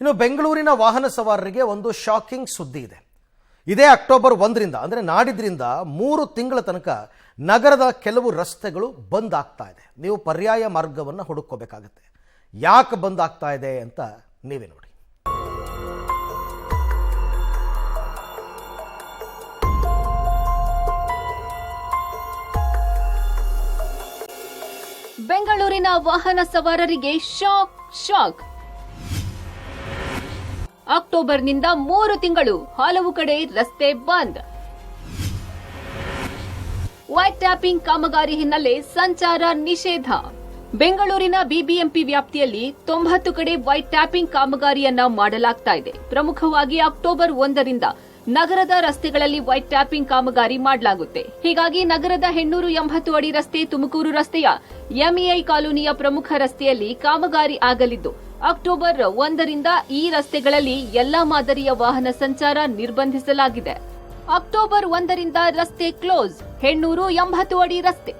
ಇನ್ನು ಬೆಂಗಳೂರಿನ ವಾಹನ ಸವಾರರಿಗೆ ಒಂದು ಶಾಕಿಂಗ್ ಸುದ್ದಿ ಇದೆ. ಇದೇ ಅಕ್ಟೋಬರ್ 1ರಿಂದ ಅಂದರೆ ನಾಡಿದ್ರಿಂದ 3 ತಿಂಗಳ ತನಕ ನಗರದ ಕೆಲವು ರಸ್ತೆಗಳು ಬಂದ್ ಆಗ್ತಾ ಇದೆ. ನೀವು ಪರ್ಯಾಯ ಮಾರ್ಗವನ್ನು ಹುಡುಕೋಬೇಕಾಗುತ್ತೆ. ಯಾಕೆ ಬಂದ್ ಆಗ್ತಾ ಇದೆ ಅಂತ ನೀವೇ ನೋಡಿ. ಬೆಂಗಳೂರಿನ ವಾಹನ ಸವಾರರಿಗೆ ಶಾಕ್. ಅಕ್ಟೋಬರ್ನಿಂದ 3 ತಿಂಗಳು ಹಲವು ಕಡೆ ರಸ್ತೆ ಬಂದ್. ವೈಟ್ ಟ್ಯಾಪಿಂಗ್ ಕಾಮಗಾರಿ ಹಿನ್ನೆಲೆ ಸಂಚಾರ ನಿಷೇಧ. ಬೆಂಗಳೂರಿನ ಬಿಬಿಎಂಪಿ ವ್ಯಾಪ್ತಿಯಲ್ಲಿ 90 ಕಡೆ ವೈಟ್ ಟ್ಯಾಪಿಂಗ್ ಕಾಮಗಾರಿಯನ್ನ ಮಾಡಲಾಗ್ತಾ ಇದೆ. ಪ್ರಮುಖವಾಗಿ ಅಕ್ಟೋಬರ್ 1ರಿಂದ ನಗರದ ರಸ್ತೆಗಳಲ್ಲಿ ವೈಟ್ ಟ್ಯಾಪಿಂಗ್ ಕಾಮಗಾರಿ ಮಾಡಲಾಗುತ್ತೆ. ಹೀಗಾಗಿ ನಗರದ ಹೆಣ್ಣೂರು 80 ಅಡಿ ರಸ್ತೆ, ತುಮಕೂರು ರಸ್ತೆಯ ಎಂಇಐ ಕಾಲೋನಿಯ ಪ್ರಮುಖ ರಸ್ತೆಯಲ್ಲಿ ಕಾಮಗಾರಿ ಆಗಲಿದ್ದು, ಅಕ್ಟೋಬರ್ 1ರಿಂದ ಈ ರಸ್ತೆಗಳಲ್ಲಿ ಎಲ್ಲಾ ಮಾದರಿಯ ವಾಹನ ಸಂಚಾರ ನಿರ್ಬಂಧಿಸಲಾಗಿದೆ. ಅಕ್ಟೋಬರ್ 1ರಿಂದ ರಸ್ತೆ ಕ್ಲೋಸ್. ಹೆಣ್ಣೂರು 80 ಅಡಿ ರಸ್ತೆ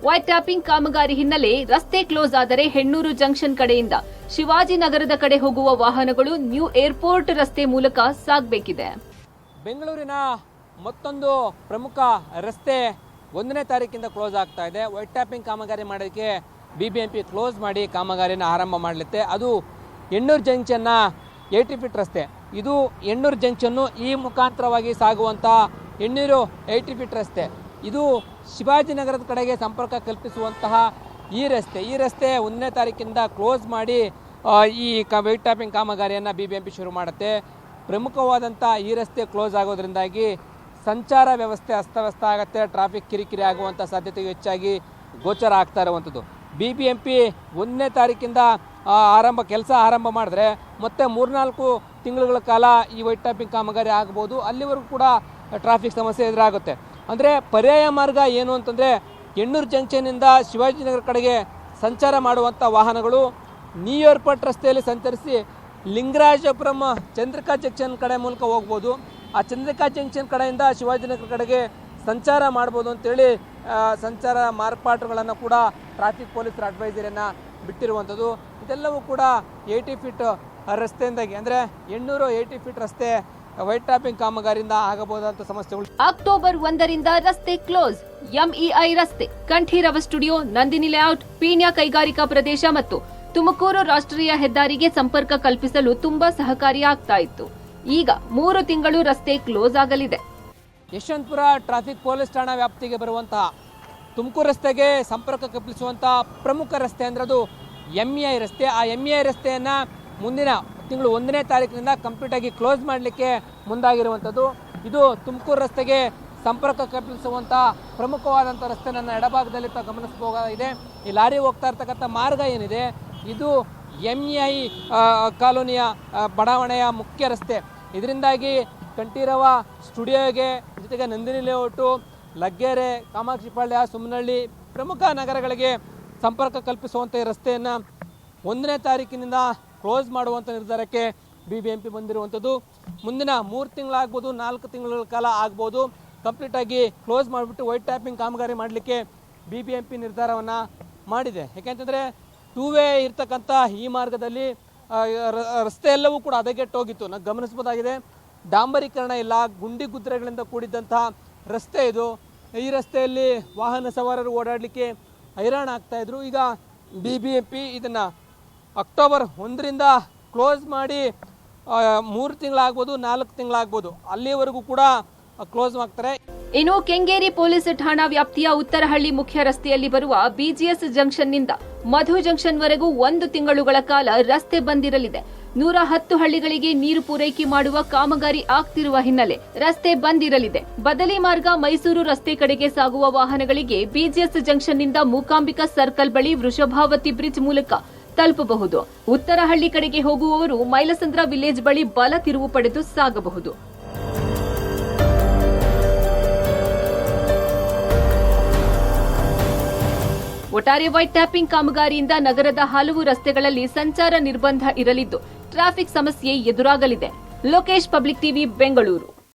ವೈಟ್ ಟ್ಯಾಪಿಂಗ್ ಕಾಮಗಾರಿ ಹಿನ್ನೆಲೆ ರಸ್ತೆ ಕ್ಲೋಸ್ ಆದರೆ ಹೆಣ್ಣೂರು ಜಂಕ್ಷನ್ ಕಡೆಯಿಂದ ಶಿವಾಜಿನಗರದ ಕಡೆ ಹೋಗುವ ವಾಹನಗಳು ನ್ಯೂ ಏರ್ಪೋರ್ಟ್ ರಸ್ತೆ ಮೂಲಕ ಸಾಗಬೇಕಿದೆ. ಬೆಂಗಳೂರಿನ ಮತ್ತೊಂದು ಪ್ರಮುಖ ರಸ್ತೆ 1ನೇ ತಾರೀಕಿಂದ ಕ್ಲೋಸ್ ಆಗ್ತಾ ಇದೆ. ವೈಟ್ ಟ್ಯಾಪಿಂಗ್ ಕಾಮಗಾರಿ ಮಾಡೋದಕ್ಕೆ ಬಿಬಿಎಂಪಿ ಕ್ಲೋಸ್ ಮಾಡಿ ಕಾಮಗಾರಿನ ಆರಂಭ ಮಾಡಲಿತ್ತೆ. ಅದು ಹೆಣ್ಣೂರು ಜಂಕ್ಷನ್ನ 80 ಫೀಟ್ ರಸ್ತೆ. ಇದು ಹೆಣ್ಣೂರು ಜಂಕ್ಷನ್ನು ಈ ಮುಖಾಂತರವಾಗಿ ಸಾಗುವಂಥ ಹೆಣ್ಣೂರು 80 ಫೀಟ್ ರಸ್ತೆ. ಇದು ಶಿವಾಜಿನಗರದ ಕಡೆಗೆ ಸಂಪರ್ಕ ಕಲ್ಪಿಸುವಂತಹ ಈ ರಸ್ತೆ 1ನೇ ತಾರೀಕಿಂದ ಕ್ಲೋಸ್ ಮಾಡಿ ಈ ವೈಟ್ ಟ್ಯಾಪಿಂಗ್ ಕಾಮಗಾರಿಯನ್ನು ಬಿಬಿಎಂಪಿ ಶುರು ಮಾಡುತ್ತೆ. ಪ್ರಮುಖವಾದಂಥ ಈ ರಸ್ತೆ ಕ್ಲೋಸ್ ಆಗೋದ್ರಿಂದಾಗಿ ಸಂಚಾರ ವ್ಯವಸ್ಥೆ ಅಸ್ತವ್ಯಸ್ತ ಆಗುತ್ತೆ. ಟ್ರಾಫಿಕ್ ಕಿರಿಕಿರಿ ಆಗುವಂಥ ಸಾಧ್ಯತೆಯು ಹೆಚ್ಚಾಗಿ ಗೋಚರ ಆಗ್ತಾ ಇರುವಂಥದ್ದು. ಬಿಬಿಎಂಪಿ 1ನೇ ತಾರೀಕಿಂದ ಕೆಲಸ ಆರಂಭ ಮಾಡಿದ್ರೆ ಮತ್ತೆ 3-4 ತಿಂಗಳುಗಳ ಕಾಲ ಈ ವೈಟ್ ಟ್ಯಾಪಿಂಗ್ ಕಾಮಗಾರಿ ಆಗ್ಬೋದು. ಅಲ್ಲಿವರೆಗೂ ಕೂಡ ಟ್ರಾಫಿಕ್ ಸಮಸ್ಯೆ ಎದುರಾಗುತ್ತೆ. ಅಂದರೆ ಪರ್ಯಾಯ ಮಾರ್ಗ ಏನು ಅಂತಂದರೆ ಹೆಣ್ಣೂರು ಜಂಕ್ಷನ್ನಿಂದ ಶಿವಾಜಿನಗರ ಕಡೆಗೆ ಸಂಚಾರ ಮಾಡುವಂಥ ವಾಹನಗಳು ನ್ಯೂ ಏರ್ಪೋರ್ಟ್ ರಸ್ತೆಯಲ್ಲಿ ಸಂಚರಿಸಿ ಲಿಂಗರಾಜಪುರಂ ಚಂದ್ರಿಕಾ ಜಂಕ್ಷನ್ ಕಡೆ ಮೂಲಕ ಹೋಗ್ಬೋದು. ಆ ಚಂದ್ರಿಕಾ ಜಂಕ್ಷನ್ ಕಡೆಯಿಂದ ಶಿವಾಜಿನಗರ ಕಡೆಗೆ ಸಂಚಾರ ಮಾಡ್ಬೋದು ಅಂತೇಳಿ ಸಂಚಾರ ಮಾರ್ಪಾಟುಗಳನ್ನು ಕೂಡ ಟ್ರಾಫಿಕ್ ಪೊಲೀಸರ ಅಡ್ವೈಸರಿಯನ್ನು ಬಿಟ್ಟಿರುವಂಥದ್ದು. ಇದೆಲ್ಲವೂ ಕೂಡ 80 ಫೀಟ್ ರಸ್ತೆಯಿಂದಾಗಿ ಅಂದರೆ ಹೆಣ್ಣೂರು 80 ಫೀಟ್ ರಸ್ತೆ ವೈಟ್ ಟ್ಯಾಪಿಂಗ್ ಕಾಮಗಾರಿಯಿಂದ ಆಗಬಹುದಾದಂಥ ಸಮಸ್ಯೆಗಳು. ಅಕ್ಟೋಬರ್ 1ರಿಂದ ರಸ್ತೆ ಕ್ಲೋಸ್. ಎಂಇಐ ರಸ್ತೆ, ಕಂಠೀರವ ಸ್ಟುಡಿಯೋ, ನಂದಿನಿ ಲೇಔಟ್, ಪೀಣ್ಯ ಕೈಗಾರಿಕಾ ಪ್ರದೇಶ ಮತ್ತು ತುಮಕೂರು ರಾಷ್ಟ್ರೀಯ ಹೆದ್ದಾರಿಗೆ ಸಂಪರ್ಕ ಕಲ್ಪಿಸಲು ತುಂಬಾ ಸಹಕಾರಿಯಾಗ್ತಾ ಇತ್ತು. ಈಗ 3 ತಿಂಗಳು ರಸ್ತೆ ಕ್ಲೋಸ್ ಆಗಲಿದೆ. ಯಶವಂತಪುರ ಟ್ರಾಫಿಕ್ ಪೊಲೀಸ್ ಠಾಣಾ ವ್ಯಾಪ್ತಿಗೆ ಬರುವಂತಹ ತುಮಕೂರು ರಸ್ತೆಗೆ ಸಂಪರ್ಕ ಕಲ್ಪಿಸುವಂತಹ ಪ್ರಮುಖ ರಸ್ತೆ ಅಂದ್ರೆ ಅದು ಎಂಇಐ ರಸ್ತೆ. ಆ ಎಂಇಐ ರಸ್ತೆಯನ್ನ ಮುಂದಿನ ತಿಂಗಳು 1ನೇ ತಾರೀಕಿನಿಂದ ಕಂಪ್ಲೀಟ್ ಆಗಿ ಕ್ಲೋಸ್ ಮಾಡಲಿಕ್ಕೆ ಮುಂದಾಗಿರುವಂಥದ್ದು. ಇದು ತುಮಕೂರು ರಸ್ತೆಗೆ ಸಂಪರ್ಕ ಕಲ್ಪಿಸುವಂತಹ ಪ್ರಮುಖವಾದಂಥ ರಸ್ತೆ. ನನ್ನ ಎಡಭಾಗದಲ್ಲಿ ಗಮನಿಸಬಹುದಾಗಿದೆ. ಈ ಲಾರಿ ಹೋಗ್ತಾ ಇರ್ತಕ್ಕಂಥ ಮಾರ್ಗ ಏನಿದೆ ಇದು ಎಂಇಐ ಕಾಲೋನಿಯ ಬಡಾವಣೆಯ ಮುಖ್ಯ ರಸ್ತೆ. ಇದರಿಂದಾಗಿ ಕಂಠೀರವ ಸ್ಟುಡಿಯೋಗೆ ಜೊತೆಗೆ ನಂದಿನಿ ಲೇಔಟು, ಲಗ್ಗೆರೆ, ಕಾಮಾಕ್ಷಿಪಾಳ್ಯ, ಸುಮನಹಳ್ಳಿ ಪ್ರಮುಖ ನಗರಗಳಿಗೆ ಸಂಪರ್ಕ ಕಲ್ಪಿಸುವಂಥ ಈ ರಸ್ತೆಯನ್ನು 1ನೇ ತಾರೀಕಿನಿಂದ ಕ್ಲೋಸ್ ಮಾಡುವಂಥ ನಿರ್ಧಾರಕ್ಕೆ ಬಿಬಿಎಂಪಿ ಬಂದಿರುವಂಥದ್ದು. ಮುಂದಿನ 3 ತಿಂಗಳಾಗ್ಬೋದು, 4 ತಿಂಗಳ ಕಾಲ ಆಗ್ಬೋದು ಕಂಪ್ಲೀಟಾಗಿ ಕ್ಲೋಸ್ ಮಾಡಿಬಿಟ್ಟು ವೈಟ್ ಟ್ಯಾಪಿಂಗ್ ಕಾಮಗಾರಿ ಮಾಡಲಿಕ್ಕೆ ಬಿಬಿಎಂಪಿ ನಿರ್ಧಾರವನ್ನು ಮಾಡಿದೆ. ಯಾಕೆಂತಂದರೆ 2 ವೇ ಇರ್ತಕ್ಕಂಥ ಈ ಮಾರ್ಗದಲ್ಲಿ ರಸ್ತೆ ಎಲ್ಲವೂ ಕೂಡ ಹದಗೆಟ್ಟೋಗಿತ್ತು. ನಾವು ಗಮನಿಸಬಹುದಾಗಿದೆ. ಡಾಂಬರೀಕರಣ ಇಲ್ಲ, ಗುಂಡಿ ಗುದ್ರೆಗಳಿಂದ ಕೂಡಿದ್ದಂತಹ ರಸ್ತೆ ಇದು. ಈ ರಸ್ತೆಯಲ್ಲಿ ವಾಹನ ಸವಾರರು ಓಡಾಡಲಿಕ್ಕೆ ಹೈರಾಣ ಆಗ್ತಾಯಿದ್ರು. ಈಗ ಬಿಬಿಎಂಪಿ ಇದನ್ನು ಅಕ್ಟೋಬರ್ 1ರಿಂದ ಕ್ಲೋಸ್ ಮಾಡಿ 3 ತಿಂಗಳಾಗ್ಬೋದು, 4 ತಿಂಗಳಾಗ್ಬೋದು, ಅಲ್ಲಿವರೆಗೂ ಕೂಡ ಕ್ಲೋಸ್ ಮಾಡ್ತಾರೆ. ಇನ್ನು ಕೆಂಗೇರಿ ಪೊಲೀಸ್ ಠಾಣಾ ವ್ಯಾಪ್ತಿಯ ಉತ್ತರಹಳ್ಳಿ ಮುಖ್ಯ ರಸ್ತೆಯಲ್ಲಿ ಬರುವ ಬಿಜಿಎಸ್ ಜಂಕ್ಷನ್ನಿಂದ ಮಧು ಜಂಕ್ಷನ್ವರೆಗೂ 1 ತಿಂಗಳುಗಳ ಕಾಲ ರಸ್ತೆ ಬಂದಿರಲಿದೆ. 110 ಹಳ್ಳಿಗಳಿಗೆ ನೀರು ಪೂರೈಕೆ ಮಾಡುವ ಕಾಮಗಾರಿ ಆಗ್ತಿರುವ ಹಿನ್ನೆಲೆ ರಸ್ತೆ ಬಂದಿರಲಿದೆ. ಬದಲಿ ಮಾರ್ಗ ಮೈಸೂರು ರಸ್ತೆ ಕಡೆಗೆ ಸಾಗುವ ವಾಹನಗಳಿಗೆ ಬಿಜಿಎಸ್ ಜಂಕ್ಷನ್ನಿಂದ ಮೂಕಾಂಬಿಕಾ ಸರ್ಕಲ್ ಬಳಿ ವೃಷಭಾವತಿ ಬ್ರಿಡ್ಜ್ ಮೂಲಕ ತಲುಪಬಹುದು. ಉತ್ತರಹಳ್ಳಿ ಕಡೆಗೆ ಹೋಗುವವರು ಮೈಲಸಂದ್ರ ವಿಲೇಜ್ ಬಳಿ ಬಲ ತಿರುವು ಪಡೆದು ಸಾಗಬಹುದು. ಒಟ್ಟಾರೆ ವೈಟ್ ಟ್ಯಾಪಿಂಗ್ ಕಾಮಗಾರಿಯಿಂದ ನಗರದ ಹಲವು ರಸ್ತೆಗಳಲ್ಲಿ ಸಂಚಾರ ನಿರ್ಬಂಧ ಇರಲಿದ್ದು ಟ್ರಾಫಿಕ್ ಸಮಸ್ಯೆ ಎದುರಾಗಲಿದೆ. Lokesh, public TV, Bengaluru.